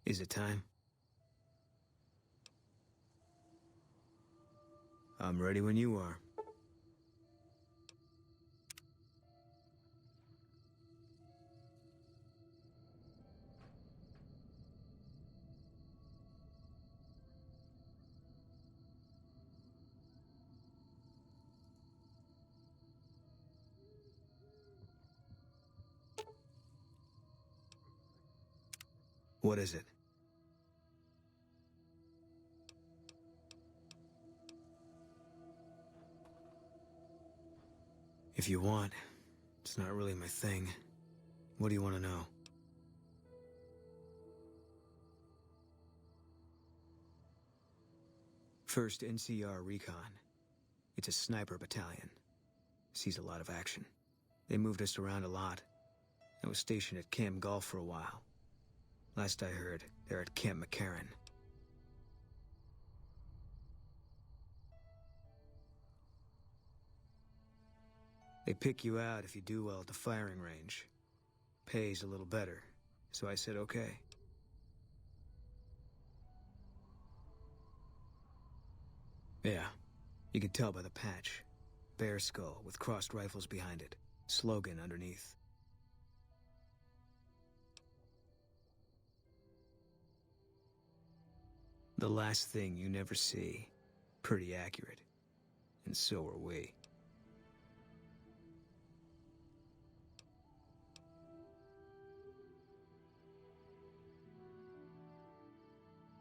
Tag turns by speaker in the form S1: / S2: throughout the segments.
S1: Is it time? I'm ready when you are. What is it? If you want, it's not really my thing. What do you want to know? First NCR Recon. It's a sniper battalion. Sees a lot of action. They moved us around a lot. I was stationed at Camp Golf for a while. Last I heard, they're at Camp McCarran. They pick you out if you do well at the firing range. Pays a little better, so I said okay. Yeah, you can tell by the patch. Bear skull with crossed rifles behind it. Slogan underneath. The last thing you never see. Pretty accurate. And so are we.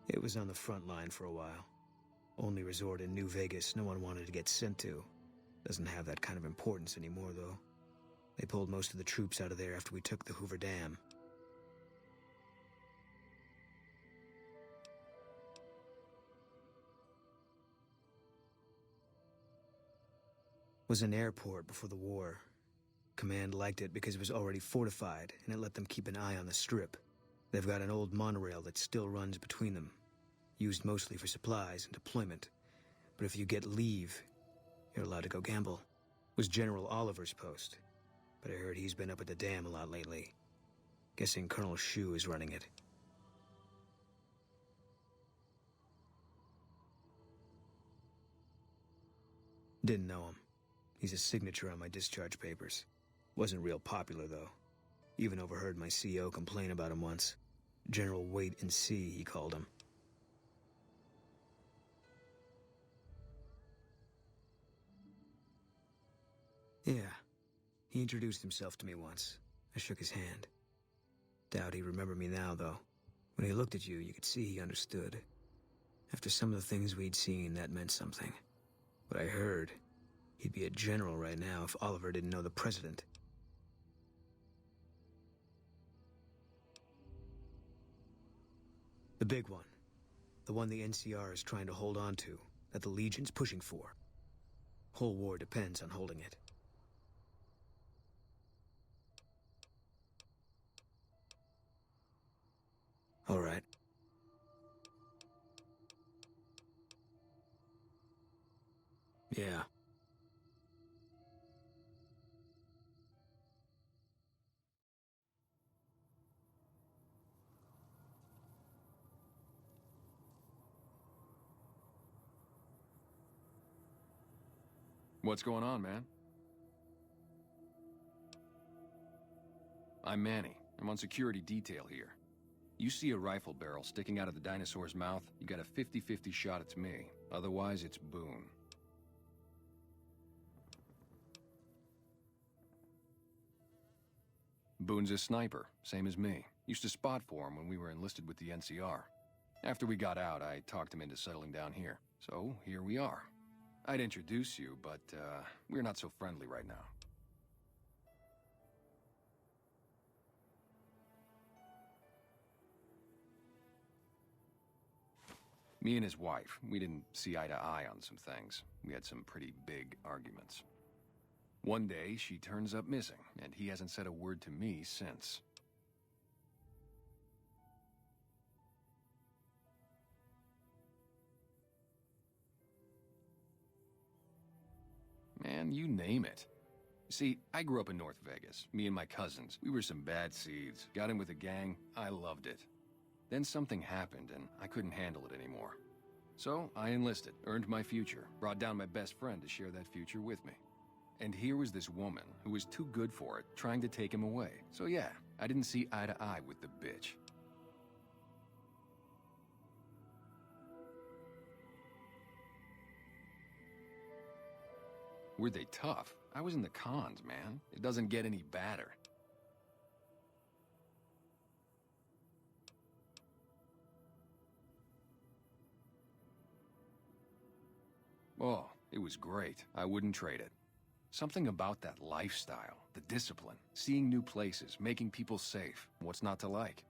S1: It was on the front line for a while. Only resort in New Vegas no one wanted to get sent to. Doesn't have that kind of importance anymore, though. They pulled most of the troops out of there after we took the Hoover Dam. Was an airport before the war. Command liked it because it was already fortified, and it let them keep an eye on the Strip. They've got an old monorail that still runs between them. Used mostly for supplies and deployment. But if you get leave, you're allowed to go gamble. Was General Oliver's post. But I heard he's been up at the dam a lot lately. Guessing Colonel Shu is running it. Didn't know him. He's a signature on my discharge papers. Wasn't real popular, though. Even overheard my CO complain about him once. General Wait and See, he called him. Yeah. He introduced himself to me once. I shook his hand. Doubt he'd remember me now, though. When he looked at you, you could see he understood. After some of the things we'd seen, that meant something. But I heard he'd be a general right now if Oliver didn't know the president. The big one. The one the NCR is trying to hold on to, that the Legion's pushing for. Whole war depends on holding it. All right. Yeah.
S2: What's going on, man? I'm Manny. I'm on security detail here. You see a rifle barrel sticking out of the dinosaur's mouth, you got a 50-50 shot it's me. Otherwise, it's Boone. Boone's a sniper, same as me. Used to spot for him when we were enlisted with the NCR. After we got out, I talked him into settling down here. So, here we are. I'd introduce you, but, we're not so friendly right now. Me and his wife, we didn't see eye to eye on some things. We had some pretty big arguments. One day, she turns up missing, and he hasn't said a word to me since. Man, you name it. See, I grew up in North Vegas. Me and my cousins, we were some bad seeds. Got in with a gang, I loved it. Then something happened, and I couldn't handle it anymore. So I enlisted, earned my future, brought down my best friend to share that future with me. And here was this woman who was too good for it, trying to take him away. So yeah, I didn't see eye to eye with the bitch. Were they tough? I was in the cons, man. It doesn't get any badder. Oh, it was great. I wouldn't trade it. Something about that lifestyle, the discipline, seeing new places, making people safe. What's not to like?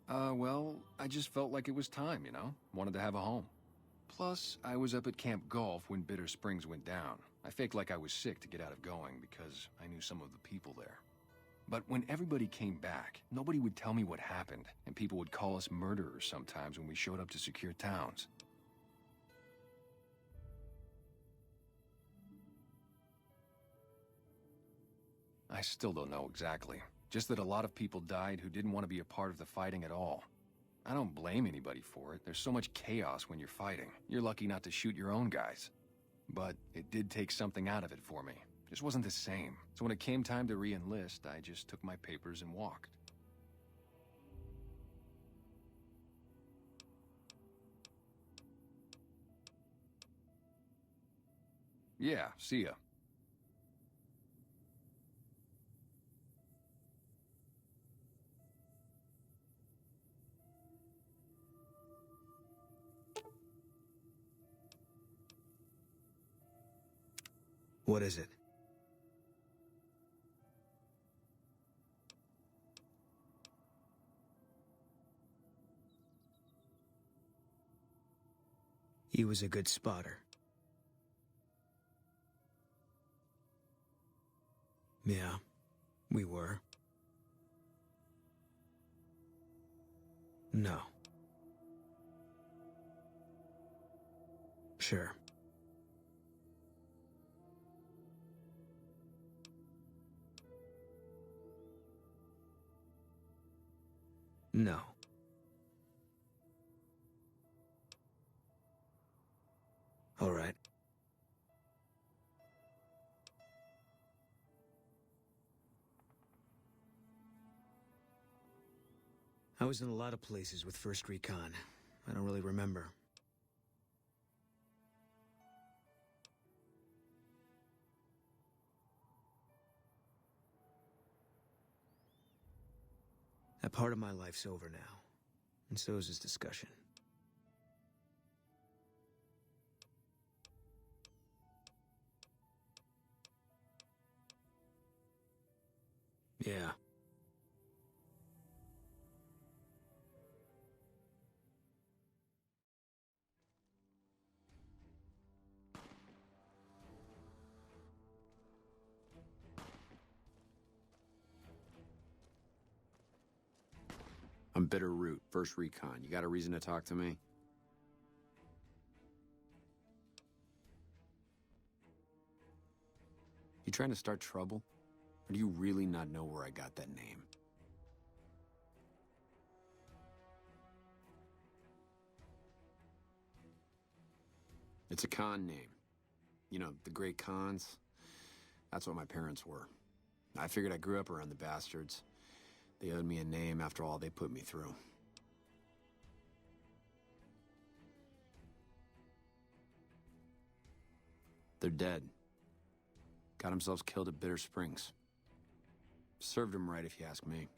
S2: Well, I just felt like it was time, you know? Wanted to have a home. Plus, I was up at Camp Golf when Bitter Springs went down. I faked like I was sick to get out of going because I knew some of the people there. But when everybody came back, nobody would tell me what happened, and people would call us murderers sometimes when we showed up to secure towns. I still don't know exactly. Just that a lot of people died who didn't want to be a part of the fighting at all. I don't blame anybody for it. There's so much chaos when you're fighting. You're lucky not to shoot your own guys. But it did take something out of it for me. Just wasn't the same. So when it came time to re-enlist, I just took my papers and walked. Yeah, see ya.
S1: What is it? He was a good spotter. Yeah, we were. No. Sure. No. All right. I was in a lot of places with 1st Recon. I don't really remember. That part of my life's over now. And so is this discussion. Yeah.
S3: I'm Bitter Root, 1st Recon. You got a reason to talk to me? You trying to start trouble? Or do you really not know where I got that name? It's a con name. You know, the great cons. That's what my parents were. I figured I grew up around the bastards. They owed me a name after all they put me through. They're dead. Got themselves killed at Bitter Springs. Served them right, if you ask me.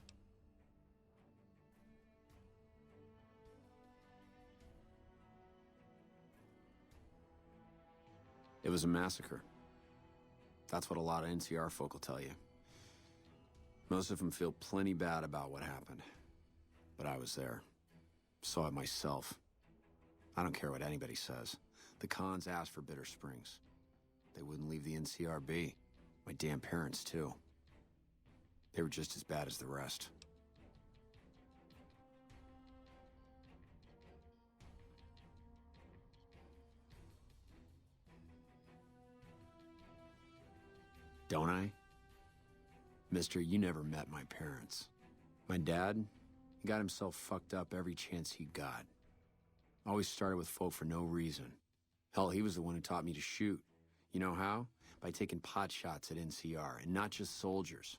S3: It was a massacre. That's what a lot of NCR folk will tell you. Most of them feel plenty bad about what happened. But I was there. Saw it myself. I don't care what anybody says. The cons asked for Bitter Springs. They wouldn't leave the NCR be. My damn parents, too. They were just as bad as the rest. Don't I? Mister, you never met my parents. My dad, he got himself fucked up every chance he got. Always started with folk for no reason. Hell, he was the one who taught me to shoot. You know how? By taking pot shots at NCR, and not just soldiers.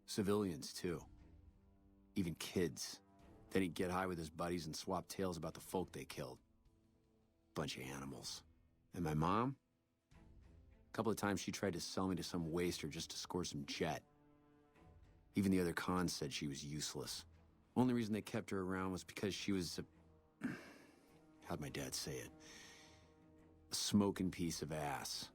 S3: Civilians, too. Even kids. Then he'd get high with his buddies and swap tales about the folk they killed. Bunch of animals. And my mom? A couple of times she tried to sell me to some waster just to score some jet. Even the other cons said she was useless. Only reason they kept her around was because she was a... how'd my dad say it? A smoking piece of ass.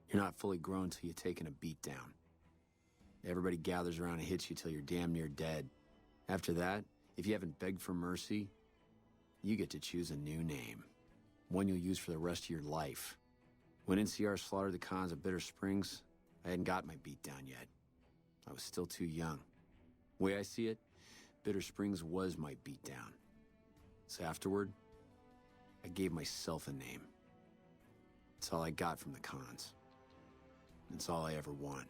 S3: You're not fully grown till you've taken a beat down. Everybody gathers around and hits you till you're damn near dead. After that, if you haven't begged for mercy, you get to choose a new name. One you'll use for the rest of your life. When NCR slaughtered the cons of Bitter Springs, I hadn't got my beat down yet. I was still too young. The way I see it, Bitter Springs was my beat down. So afterward, I gave myself a name. It's all I got from the cons. It's all I ever want.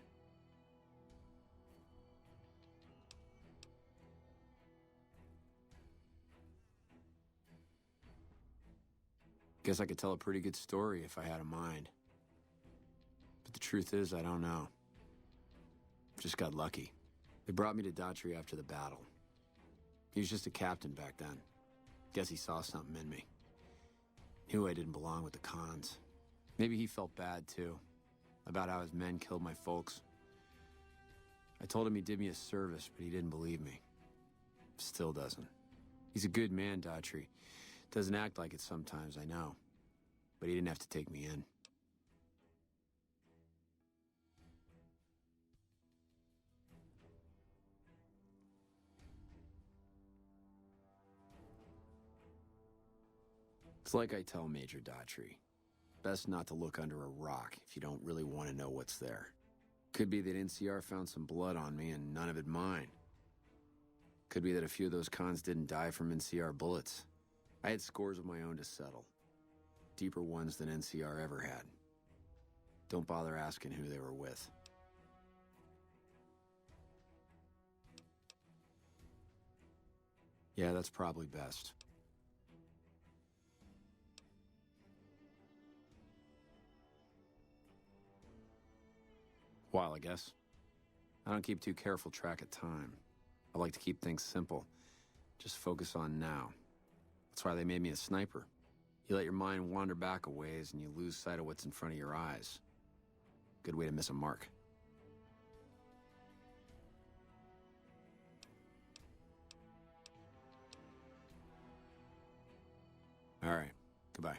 S3: Guess I could tell a pretty good story if I had a mind. But the truth is, I don't know. Just got lucky. They brought me to Daughtry after the battle. He was just a captain back then. Guess he saw something in me. Knew I didn't belong with the cons. Maybe he felt bad, too. About how his men killed my folks. I told him he did me a service, but he didn't believe me. Still doesn't. He's a good man, Daughtry. Doesn't act like it sometimes, I know. But he didn't have to take me in. It's like I tell Major Daughtry. Best not to look under a rock if you don't really want to know what's there. Could be that NCR found some blood on me and none of it mine. Could be that a few of those cons didn't die from NCR bullets. I had scores of my own to settle. Deeper ones than NCR ever had. Don't bother asking who they were with. Yeah, that's probably best. While, I guess. I don't keep too careful track of time. I like to keep things simple. Just focus on now. That's why they made me a sniper. You let your mind wander back a ways and you lose sight of what's in front of your eyes. Good way to miss a mark. All right. Goodbye.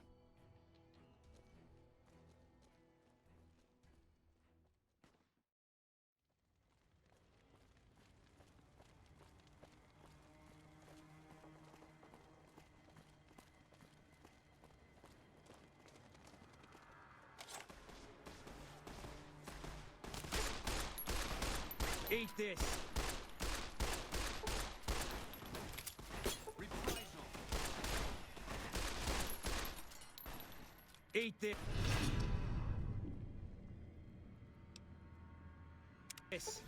S1: Eat this!
S2: Reprisal.
S1: Eat this! Yes.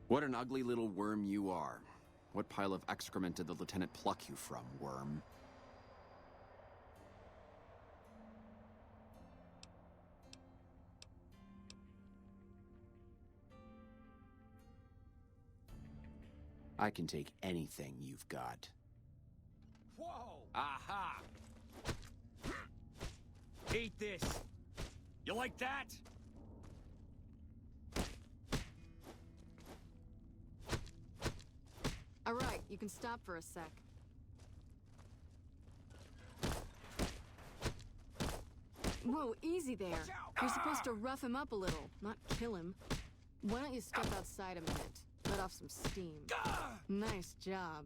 S3: What an ugly little worm you are. What pile of excrement did the lieutenant pluck you from, worm? I can take anything you've got.
S2: Whoa! Aha!
S1: Eat this!
S2: You like that?
S4: All right, you can stop for a sec. Whoa, easy there. You're supposed to rough him up a little, not kill him. Why don't you step outside a minute? Let off some steam. Nice job.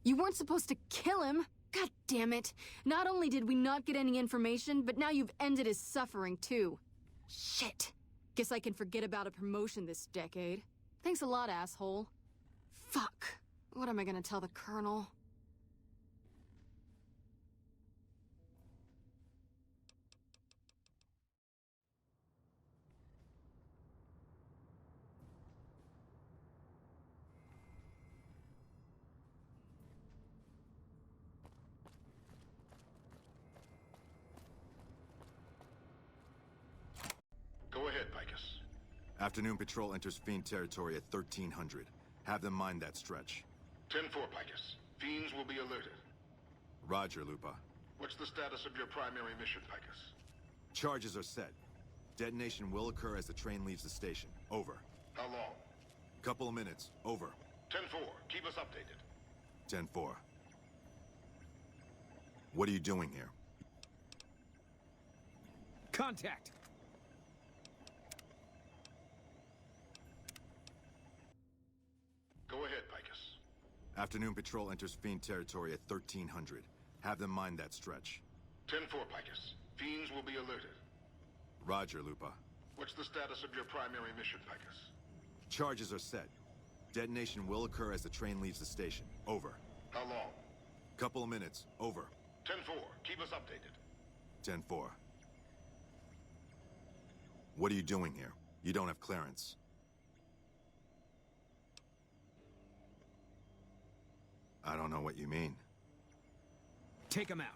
S4: You weren't supposed to kill him! God damn it! Not only did we not get any information, but now you've ended his suffering, too. Shit. Guess I can forget about a promotion this decade. Thanks a lot, asshole. Fuck. What am I gonna tell the Colonel?
S5: Go ahead, Picus.
S6: Afternoon patrol enters Fiend territory at 1300. Have them mind that stretch.
S5: 10-4, Picus. Fiends will be alerted.
S6: Roger, Lupa.
S5: What's the status of your primary mission, Picus?
S6: Charges are set. Detonation will occur as the train leaves the station. Over.
S5: How long?
S6: Couple of minutes. Over.
S5: 10-4. Keep us updated.
S6: 10-4. What are you doing here?
S1: Contact!
S5: Go ahead, Picus.
S6: Afternoon patrol enters Fiend territory at 1300. Have them mind that stretch.
S5: 10-4, Picus. Fiends will be alerted.
S6: Roger, Lupa.
S5: What's the status of your primary mission, Picus?
S6: Charges are set. Detonation will occur as the train leaves the station. Over.
S5: How long?
S6: Couple of minutes. Over.
S5: 10-4. Keep us updated.
S6: 10-4. What are you doing here? You don't have clearance. I don't know what you mean.
S1: Take him out.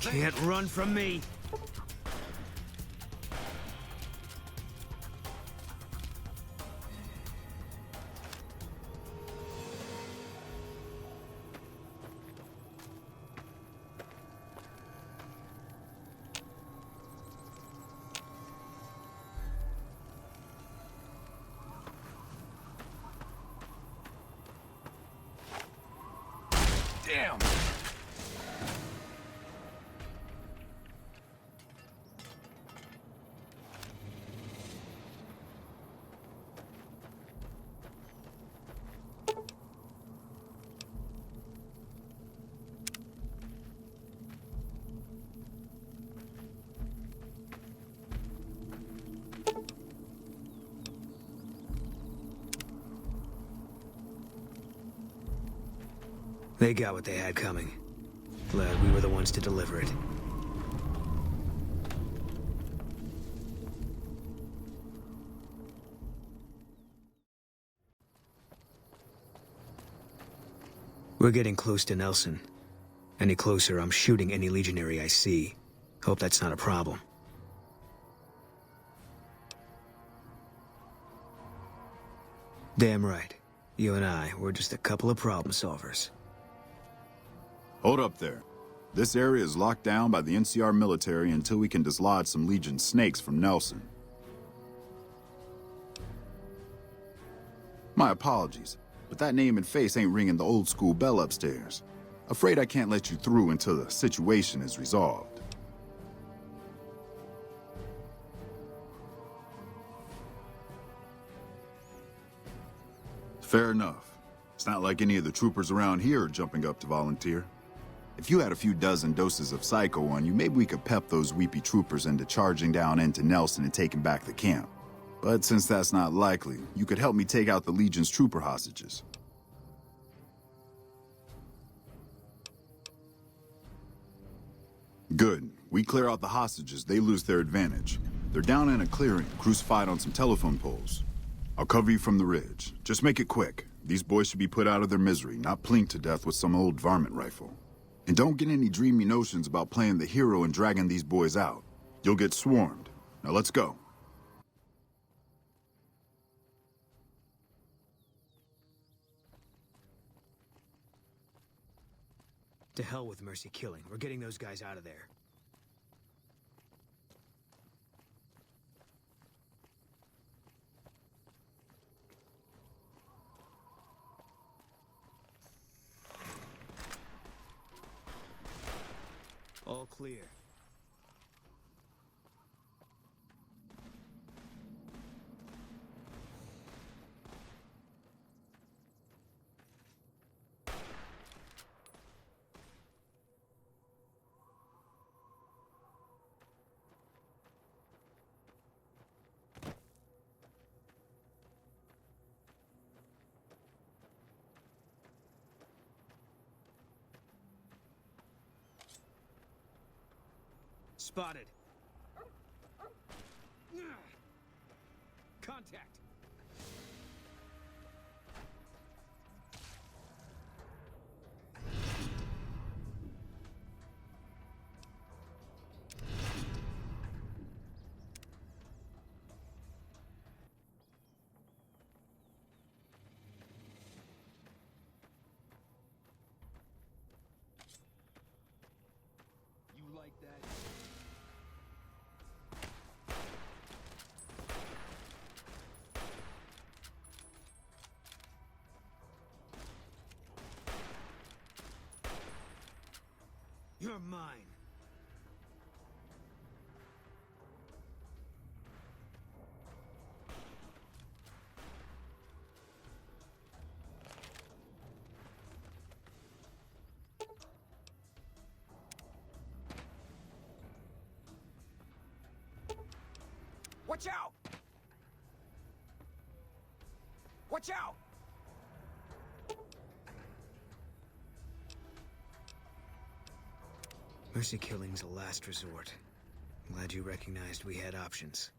S1: Can't run from me.
S2: Damn!
S1: They got what they had coming. Glad we were the ones to deliver it. We're getting close to Nelson. Any closer, I'm shooting any legionary I see. Hope that's not a problem. Damn right. You and I, we're just a couple of problem solvers.
S7: Hold up there. This area is locked down by the NCR military until we can dislodge some Legion snakes from Nelson. My apologies, but that name and face ain't ringing the old school bell upstairs. Afraid I can't let you through until the situation is resolved. Fair enough. It's not like any of the troopers around here are jumping up to volunteer. If you had a few dozen doses of Psycho on you, maybe we could pep those weepy troopers into charging down into Nelson and taking back the camp. But since that's not likely, you could help me take out the Legion's trooper hostages. Good. We clear out the hostages, they lose their advantage. They're down in a clearing, crucified on some telephone poles. I'll cover you from the ridge. Just make it quick. These boys should be put out of their misery, not plinked to death with some old varmint rifle. And don't get any dreamy notions about playing the hero and dragging these boys out. You'll get swarmed. Now let's go.
S1: To hell with Mercy killing. We're getting those guys out of there. All clear. Spotted. Contact.
S2: You like that?
S1: You're mine.
S8: Watch out! Watch out!
S1: Mercy killing's a last resort. I'm glad you recognized we had options.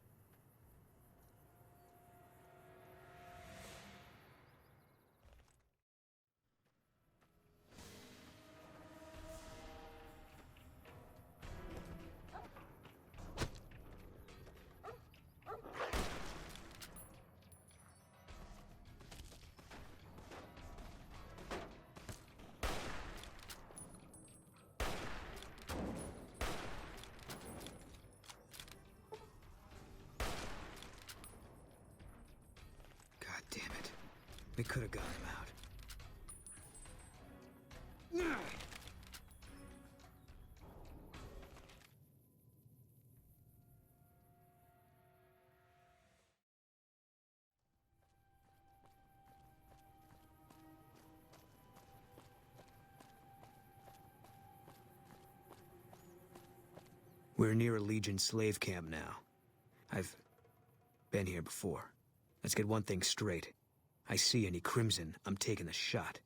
S1: Damn it. We could have gotten him out. We're near a Legion slave camp now. I've been here before. Let's get one thing straight. I see any Crimson, I'm taking the shot.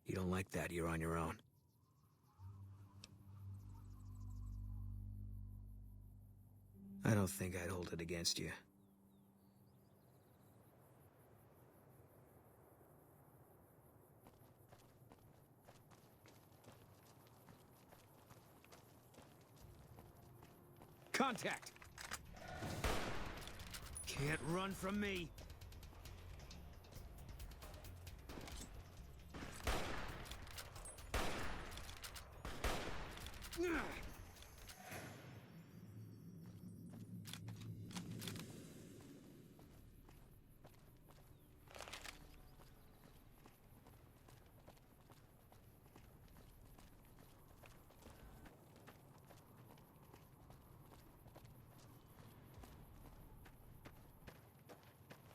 S1: You don't like that, you're on your own. I don't think I'd hold it against you.
S8: Contact!
S1: Can't run from me.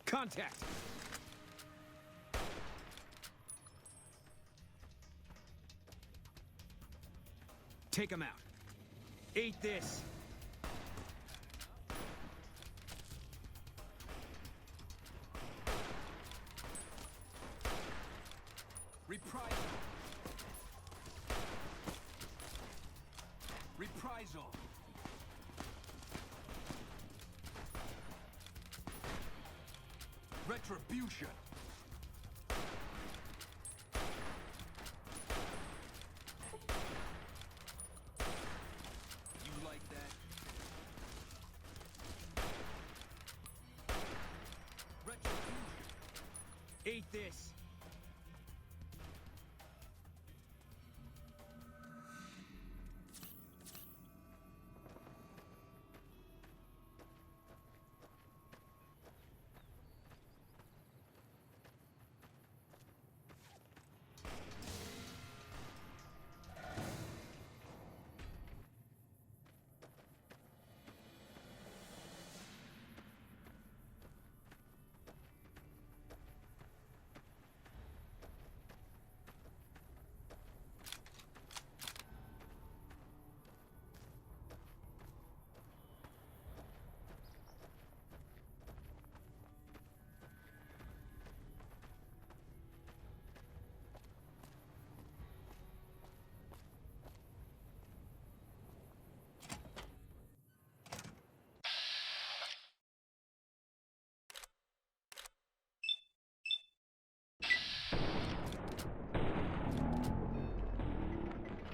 S8: Contact! Take him out. Eat this! Reprisal! Reprisal! Retribution! You like that? Retribution! Eat this!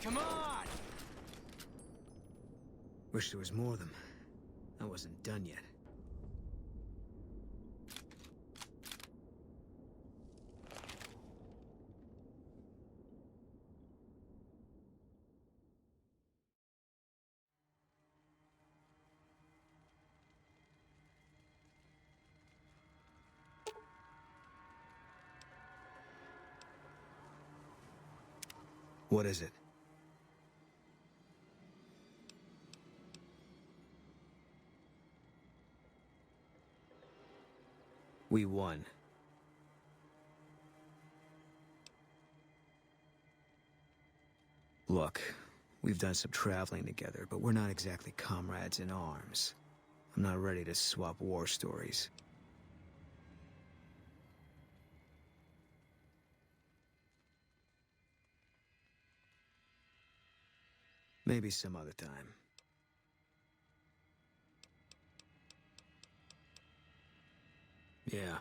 S8: Come on!
S1: Wish there was more of them. I wasn't done yet. What is it? We won. Look, we've done some traveling together, but we're not exactly comrades in arms. I'm not ready to swap war stories. Maybe some other time. Yeah.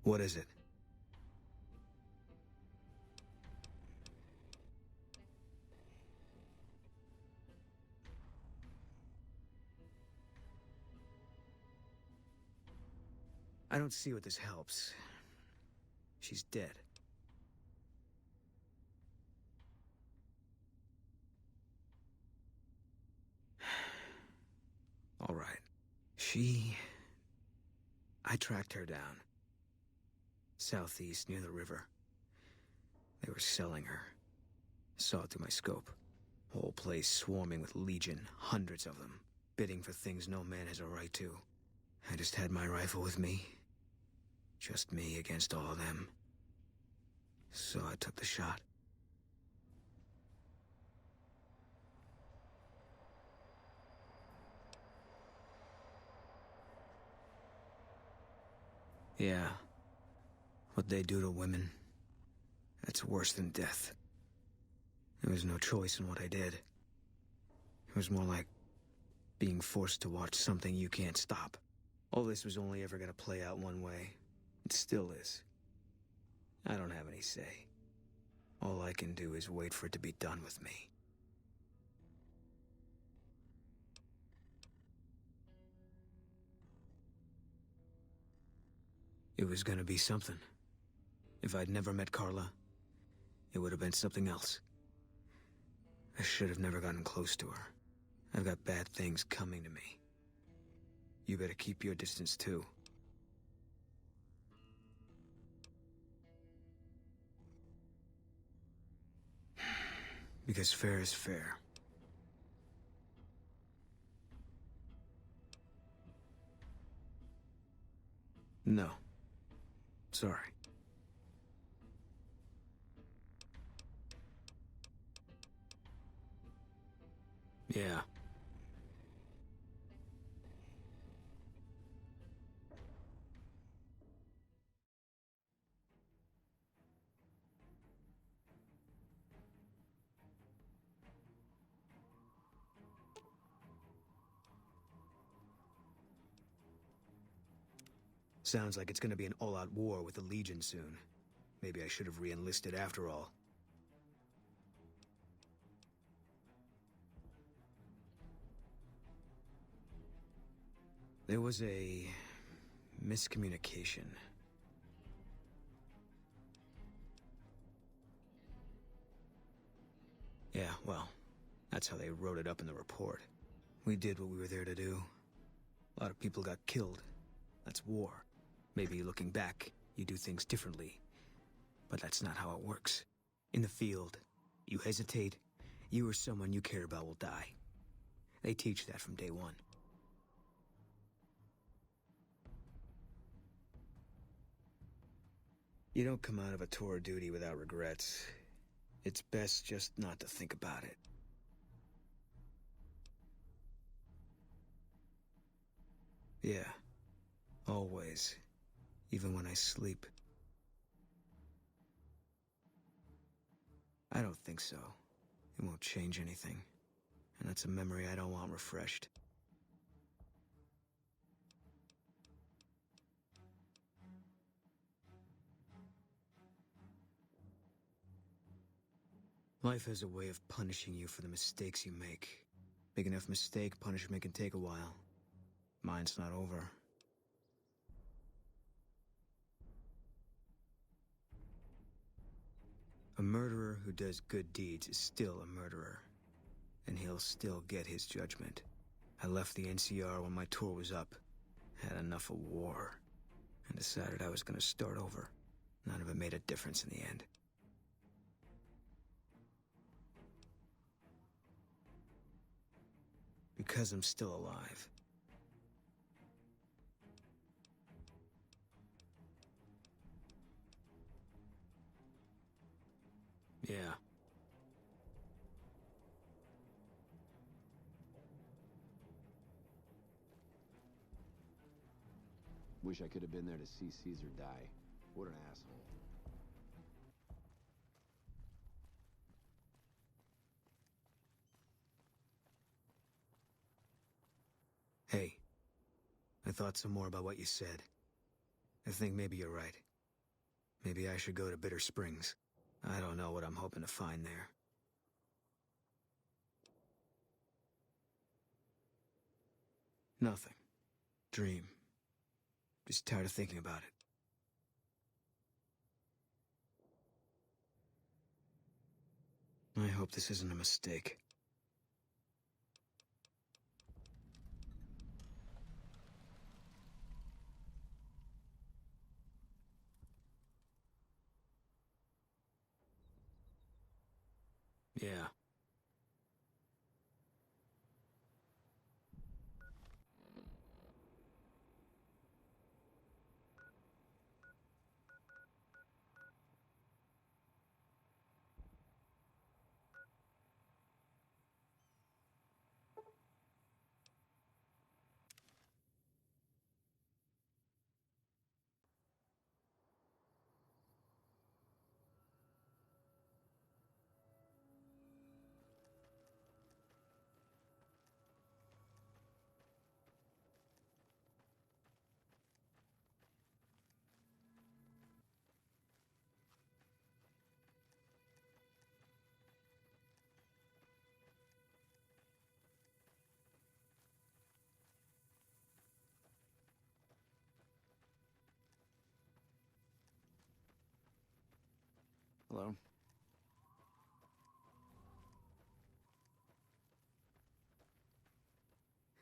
S1: What is it? I don't see what this helps. She's dead. All right. I tracked her down. Southeast, near the river. They were selling her. Saw it through my scope. Whole place swarming with Legion, hundreds of them, bidding for things no man has a right to. I just had my rifle with me. Just me against all of them. So I took the shot. Yeah. What they do to women, that's worse than death. There was no choice in what I did. It was more like being forced to watch something you can't stop. All this was only ever gonna play out one way. It still is. I don't have any say. All I can do is wait for it to be done with me. It was gonna be something. If I'd never met Carla, it would have been something else. I should have never gotten close to her. I've got bad things coming to me. You better keep your distance too. Because fair is fair. No. Sorry. Yeah. Sounds like it's gonna be an all-out war with the Legion soon. Maybe I should have re-enlisted after all. There was a miscommunication. Yeah, well, that's how they wrote it up in the report. We did what we were there to do. A lot of people got killed. That's war. Maybe looking back, you do things differently. But that's not how it works. In the field, you hesitate, you or someone you care about will die. They teach that from day one. You don't come out of a tour of duty without regrets. It's best just not to think about it. Yeah. Always. Even when I sleep. I don't think so. It won't change anything. And that's a memory I don't want refreshed. Life has a way of punishing you for the mistakes you make. Big enough mistake, punishment can take a while. Mine's not over. A murderer who does good deeds is still a murderer. And he'll still get his judgment. I left the NCR when my tour was up. Had enough of war. And decided I was gonna start over. None of it made a difference in the end. Because I'm still alive. Yeah.
S3: Wish I could have been there to see Caesar die. What an asshole.
S1: Hey. I thought some more about what you said. I think maybe you're right. Maybe I should go to Bitter Springs. I don't know what I'm hoping to find there. Nothing. Dream. Just tired of thinking about it. I hope this isn't a mistake. Yeah.
S3: Hello?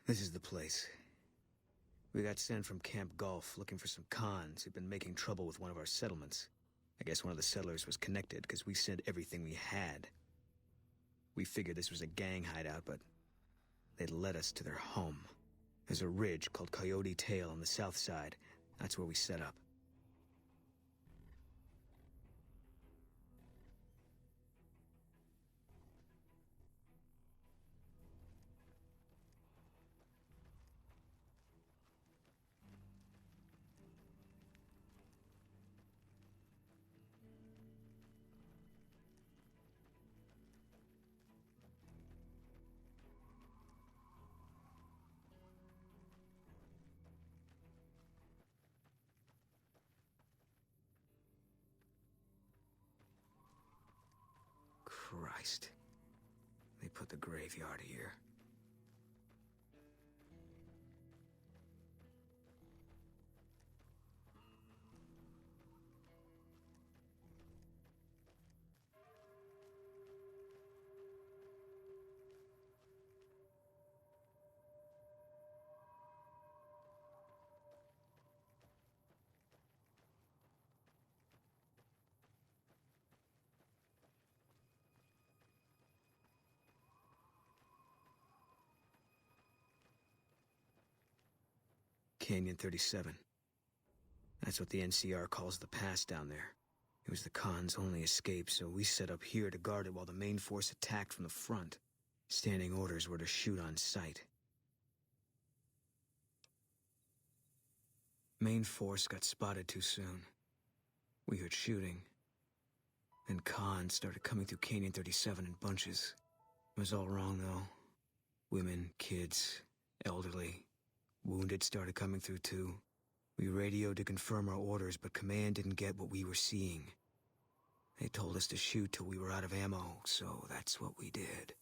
S1: This is the place. We got sent from Camp Gulf looking for some cons who'd been making trouble with one of our settlements. I guess one of the settlers was connected because we sent everything we had. We figured this was a gang hideout, but they'd led us to their home. There's a ridge called Coyote Tail on the south side. That's where we set up. Christ. They put the graveyard here. Canyon 37. That's what the NCR calls the pass down there. It was the Khan's only escape, so we set up here to guard it while the main force attacked from the front. Standing orders were to shoot on sight. Main force got spotted too soon. We heard shooting. Then Khan started coming through Canyon 37 in bunches. It was all wrong, though. Women, kids, elderly. Wounded started coming through too. We radioed to confirm our orders, but command didn't get what we were seeing. They told us to shoot till we were out of ammo, so that's what we did.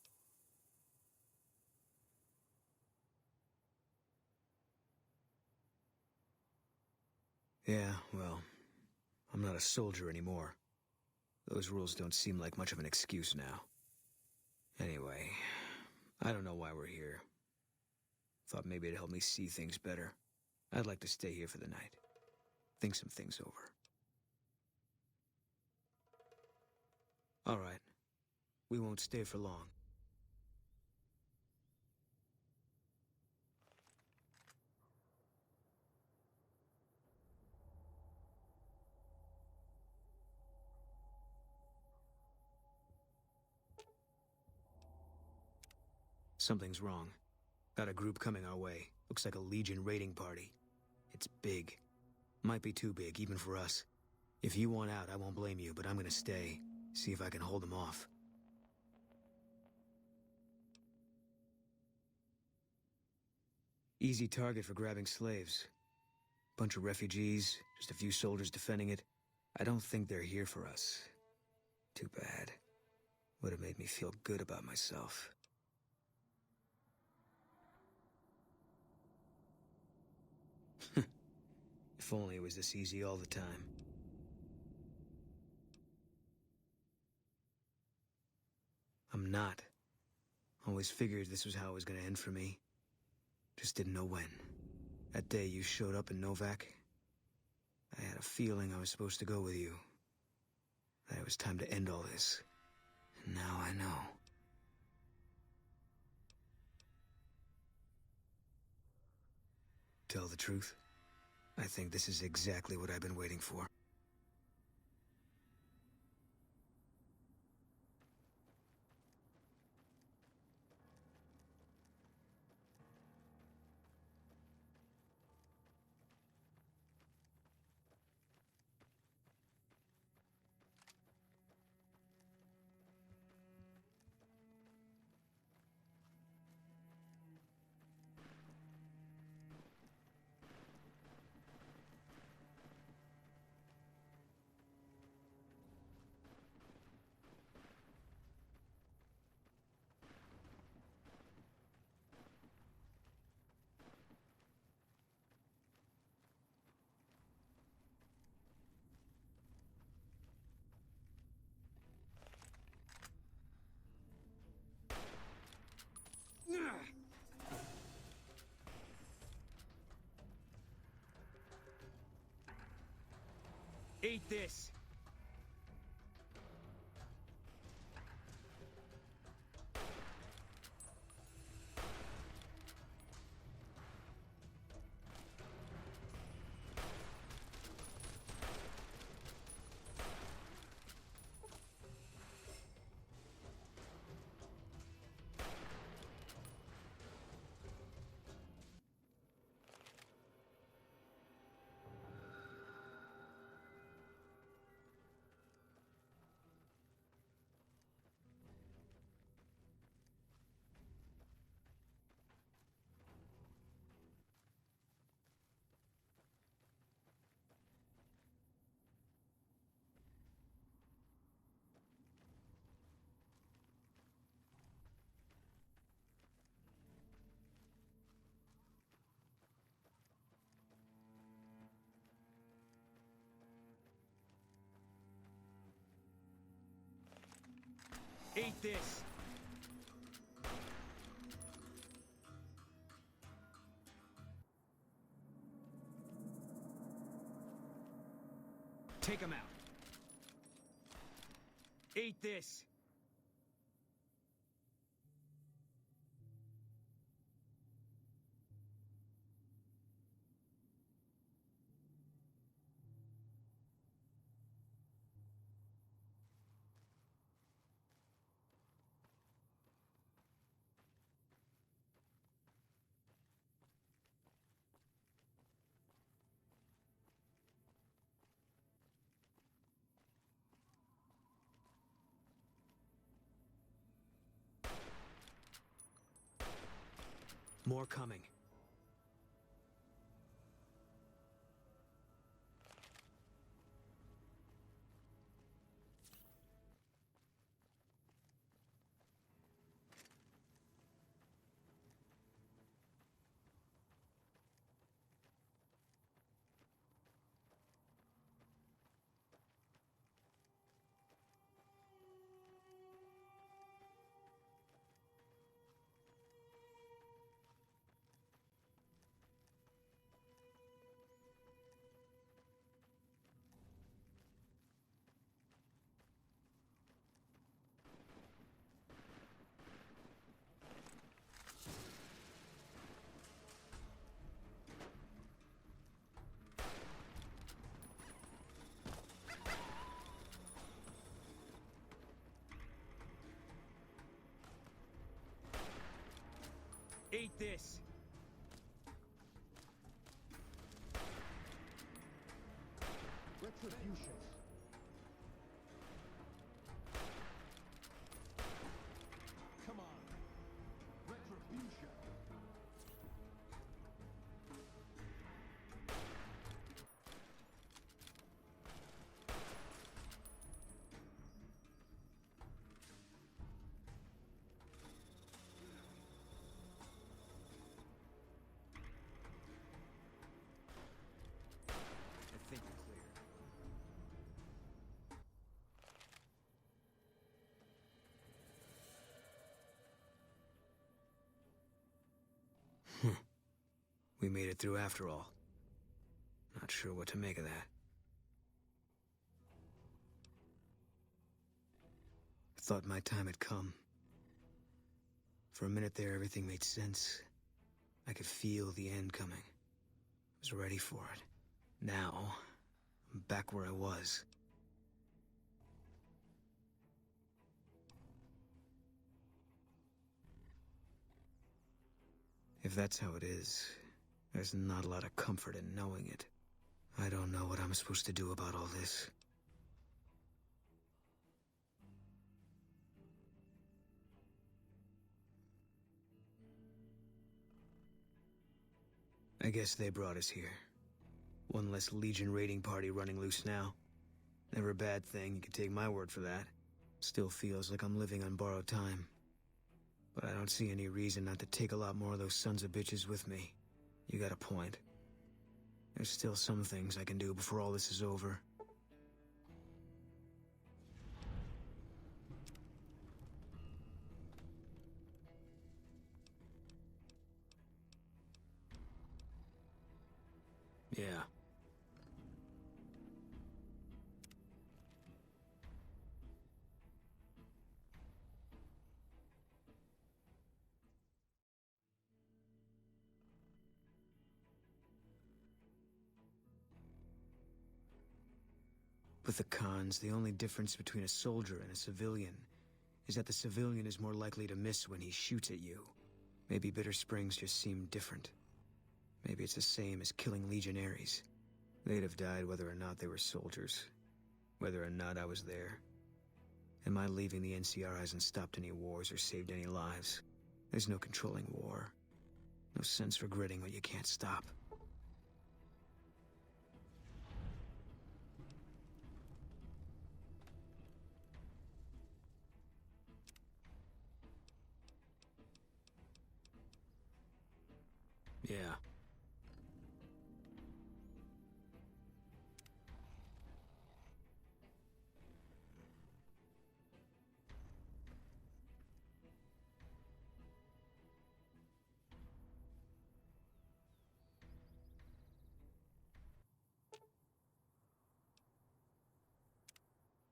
S1: Yeah, well, I'm not a soldier anymore. Those rules don't seem like much of an excuse now. Anyway, I don't know why we're here. Thought maybe it'd help me see things better. I'd like to stay here for the night. Think some things over. All right. We won't stay for long. Something's wrong. Got a group coming our way. Looks like a Legion raiding party. It's big. Might be too big, even for us. If you want out, I won't blame you, but I'm gonna stay. See if I can hold them off. Easy target for grabbing slaves. Bunch of refugees, just a few soldiers defending it. I don't think they're here for us. Too bad. Would have made me feel good about myself. If only it was this easy all the time. I'm not. Always figured this was how it was gonna end for me. Just didn't know when. That day you showed up in Novak, I had a feeling I was supposed to go with you. That it was time to end all this. And now I know. Tell the truth, I think this is exactly what I've been waiting for.
S8: Ate this! Ate this! Take him out. Ate this!
S1: More coming. Ate this!
S9: Retribution. Come on. Retribution.
S8: I think you're clear.
S1: We made it through after all. Not sure what to make of that. I thought my time had come. For a minute there, everything made sense. I could feel the end coming. I was ready for it. Now, I'm back where I was. If that's how it is, there's not a lot of comfort in knowing it. I don't know what I'm supposed to do about all this. I guess they brought us here. One less Legion raiding party running loose now. Never a bad thing, you can take my word for that. Still feels like I'm living on borrowed time. But I don't see any reason not to take a lot more of those sons of bitches with me. You got a point. There's still some things I can do before all this is over. Yeah. with the cons, the only difference between a soldier and a civilian is that the civilian is more likely to miss when he shoots at you. Maybe Bitter Springs just seemed different. Maybe it's the same as killing legionaries. They'd have died whether or not they were soldiers. Whether or not I was there. And my leaving the NCR hasn't stopped any wars or saved any lives. There's no controlling war. No sense regretting what you can't stop. Yeah.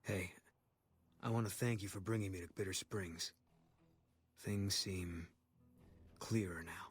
S1: Hey, I want to thank you for bringing me to Bitter Springs. Things seem clearer now.